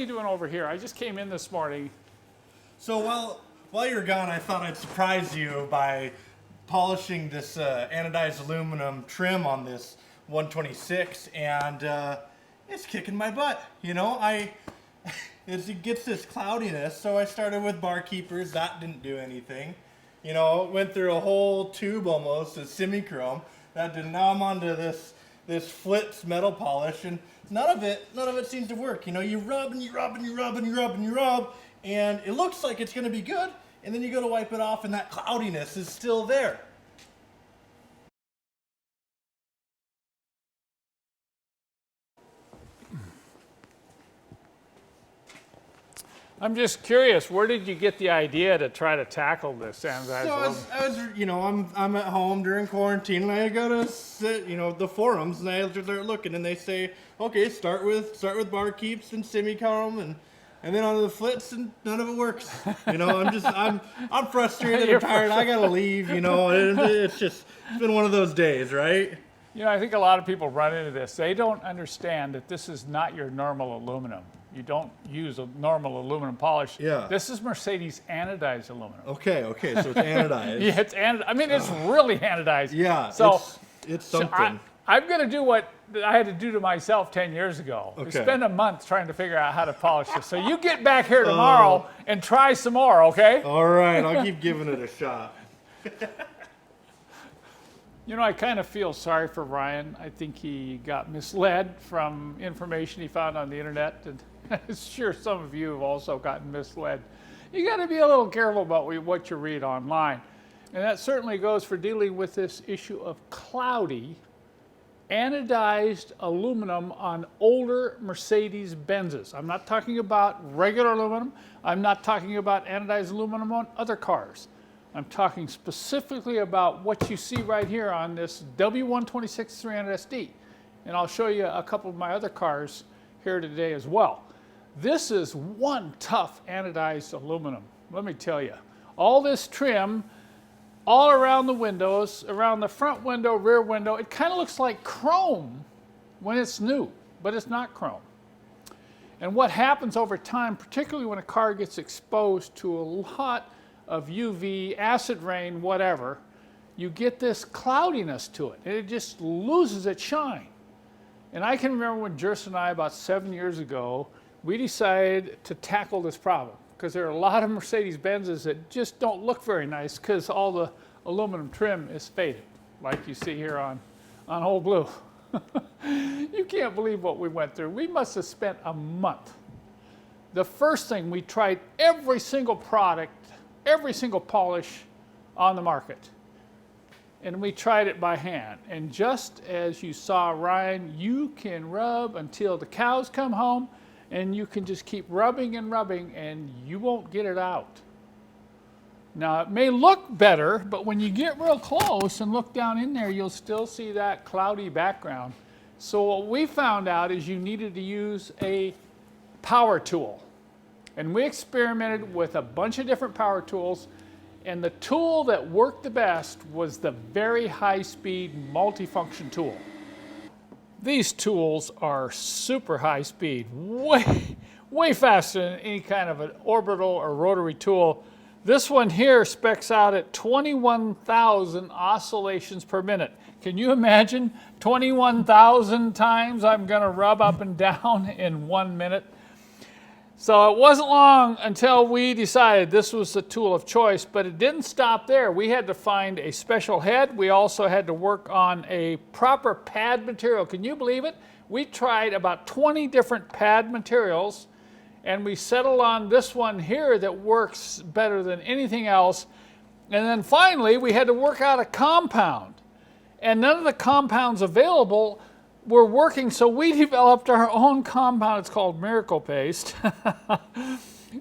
you doing over here? I just came in this morning. So while you're gone, I thought I'd surprise you by polishing this anodized aluminum trim on this 126, and it's kicking my butt. You know, it gets this cloudiness, so I started with Barkeepers. That didn't do anything. You know, went through a whole tube almost of semi-chrome. That didn't. Now I'm onto this Flitz metal polish, and none of it seems to work. You know, you rub and you rub and you rub and you rub and you rub, and it looks like it's going to be good, and then you go to wipe it off, and that cloudiness is still there. I'm just curious, where did you get the idea to try to tackle this anodized aluminum? So I was, you know, I'm at home during quarantine, and I go to sit, you know, the forums, and I start looking, and they say, okay, start with Barkeeps and semi-chrome, and then onto the Flitz, and none of it works. You know, I'm frustrated, I'm tired, I gotta leave. You know, it's been one of those days, right? You know, I think a lot of people run into this. They don't understand that this is not your normal aluminum. You don't use a normal aluminum polish. Yeah. This is Mercedes anodized aluminum. Okay, so it's anodized. Yeah, it's anodized. I mean, it's really anodized. Yeah, so it's something. I'm going to do what I had to do to myself 10 years ago. Okay. Spend a month trying to figure out how to polish this. So you get back here tomorrow and try some more, okay? All right, I'll keep giving it a shot. You know, I kind of feel sorry for Ryan. I think he got misled from information he found on the internet. And I'm sure some of you have also gotten misled. You got to be a little careful about what you read online. And that certainly goes for dealing with this issue of cloudy, anodized aluminum on older Mercedes-Benzes. I'm not talking about regular aluminum. I'm not talking about anodized aluminum on other cars. I'm talking specifically about what you see right here on this W126 300 SD. And I'll show you a couple of my other cars here today as well. This is one tough anodized aluminum, let me tell you. All this trim, all around the windows, around the front window, rear window, it kind of looks like chrome when it's new, but it's not chrome. And what happens over time, particularly when a car gets exposed to a lot of UV, acid rain, whatever, you get this cloudiness to it, and it just loses its shine. And I can remember when Jerson and I, about 7 years ago, we decided to tackle this problem, because there are a lot of Mercedes-Benzes that just don't look very nice because all the aluminum trim is faded, like you see here on Old Blue. You can't believe what we went through. We must have spent a month. The first thing, we tried every single product, every single polish on the market. And we tried it by hand. And just as you saw Ryan, you can rub until the cows come home, and you can just keep rubbing and rubbing, and you won't get it out. Now, it may look better, but when you get real close and look down in there, you'll still see that cloudy background. So what we found out is you needed to use a power tool. And we experimented with a bunch of different power tools, and the tool that worked the best was the very high-speed multifunction tool. These tools are super high speed, way faster than any kind of an orbital or rotary tool. This one here specs out at 21,000 oscillations per minute. Can you imagine 21,000 times I'm going to rub up and down in 1 minute? So it wasn't long until we decided this was the tool of choice, but it didn't stop there. We had to find a special head. We also had to work on a proper pad material. Can you believe it? We tried about 20 different pad materials, and we settled on this one here that works better than anything else. And then finally, we had to work out a compound. And none of the compounds available were working, so we developed our own compound. It's called Miracle Paste.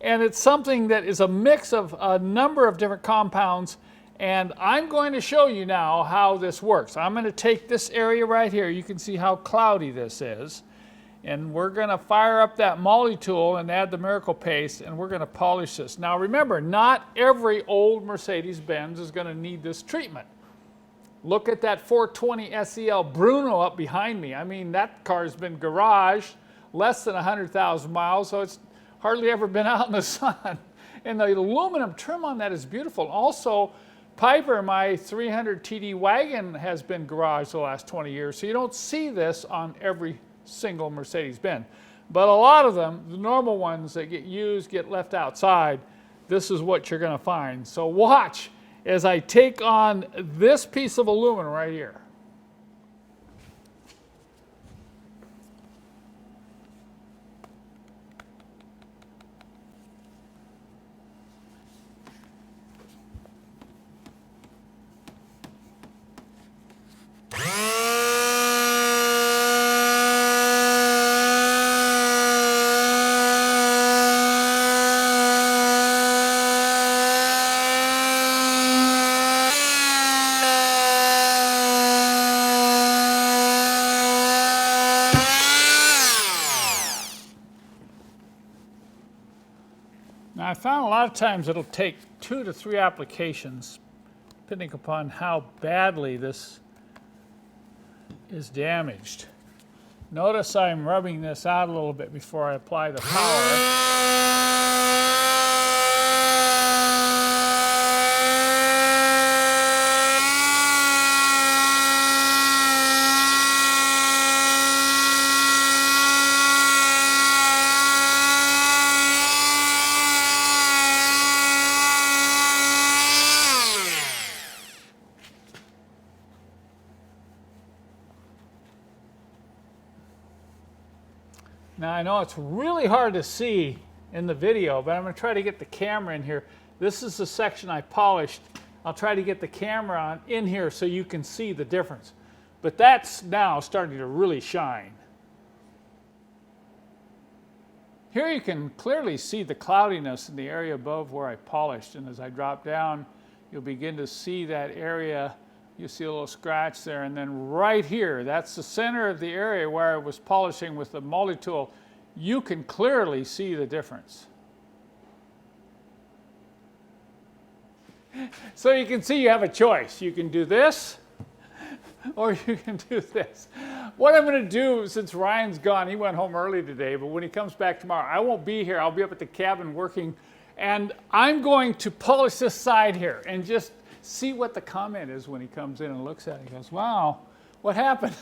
And it's something that is a mix of a number of different compounds. And I'm going to show you now how this works. I'm going to take this area right here. You can see how cloudy this is. And we're going to fire up that multi-tool and add the Miracle Paste, and we're going to polish this. Now remember, not every old Mercedes-Benz is going to need this treatment. Look at that 420 SEL Bruno up behind me. I mean, that car's been garaged less than 100,000 miles, so hardly ever been out in the sun. And the aluminum trim on that is beautiful. Also, Piper, my 300 TD wagon, has been garaged the last 20 years, so you don't see this on every single Mercedes-Benz. But a lot of them, the normal ones that get used, get left outside. This is what you're going to find. So watch as I take on this piece of aluminum right here. Now, I found a lot of times it'll take 2 to 3 applications, depending upon how badly this is damaged. Notice I'm rubbing this out a little bit before I apply the power. Now I know it's really hard to see in the video, but I'm going to try to get the camera in here. This is the section I polished. I'll try to get the camera on in here so you can see the difference. But that's now starting to really shine. Here you can clearly see the cloudiness in the area above where I polished, and as I drop down, you'll begin to see that area. You see a little scratch there, and then right here, that's the center of the area where I was polishing with the multi-tool. You can clearly see the difference. So you can see you have a choice. You can do this, or you can do this. What I'm going to do, since Ryan's gone, he went home early today, but when he comes back tomorrow, I won't be here. I'll be up at the cabin working, and I'm going to polish this side here and just see what the comment is when he comes in and looks at it. He goes, wow, what happened?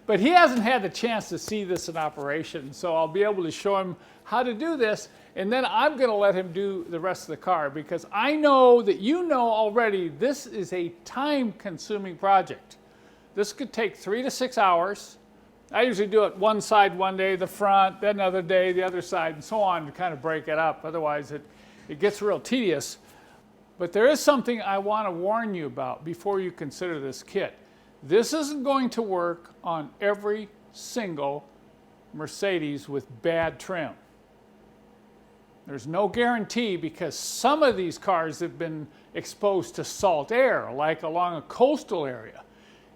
But he hasn't had the chance to see this in operation, so I'll be able to show him how to do this, and then I'm going to let him do the rest of the car, because I know that you know already this is a time-consuming project. This could take 3 to 6 hours. I usually do it one side one day, the front, then another day, the other side, and so on, to kind of break it up. Otherwise, it gets real tedious. But there is something I want to warn you about before you consider this kit. This isn't going to work on every single Mercedes with bad trim. There's no guarantee, because some of these cars have been exposed to salt air, like along a coastal area.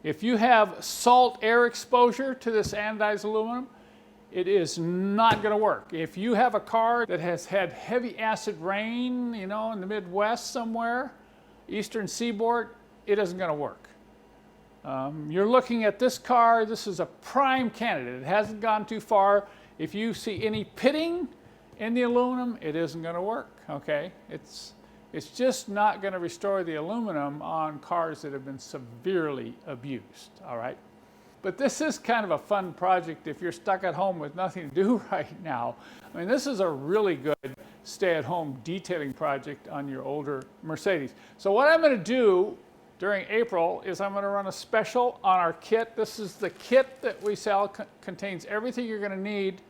If you have salt air exposure to this anodized aluminum, it is not going to work. If you have a car that has had heavy acid rain, you know, in the Midwest somewhere, Eastern Seaboard, it isn't going to work. You're looking at this car. This is a prime candidate. It hasn't gone too far. If you see any pitting in the aluminum, it isn't going to work, okay? It's just not going to restore the aluminum on cars that have been severely abused, all right? But this is kind of a fun project if you're stuck at home with nothing to do right now. I mean, this is a really good stay-at-home detailing project on your older Mercedes. So what I'm going to do during April is I'm going to run a special on our kit. This is the kit that we sell, contains everything you're going to need.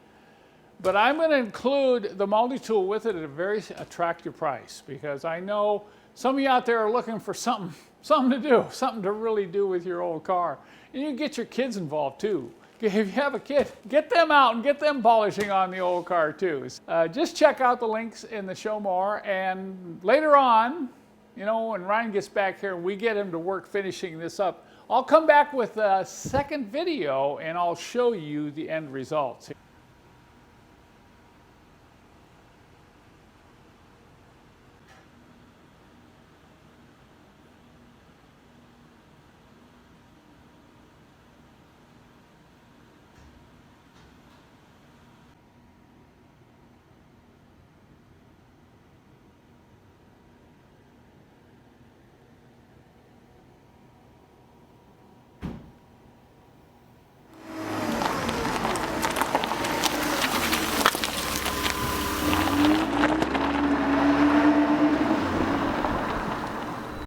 But I'm going to include the multi-tool with it at a very attractive price, because I know some of you out there are looking for something to do, something to really do with your old car. And you can get your kids involved too. If you have a kid, get them out and get them polishing on the old car too. Just check out the links in the show more, and later on, you know, when Ryan gets back here and we get him to work finishing this up, I'll come back with a second video and I'll show you the end results.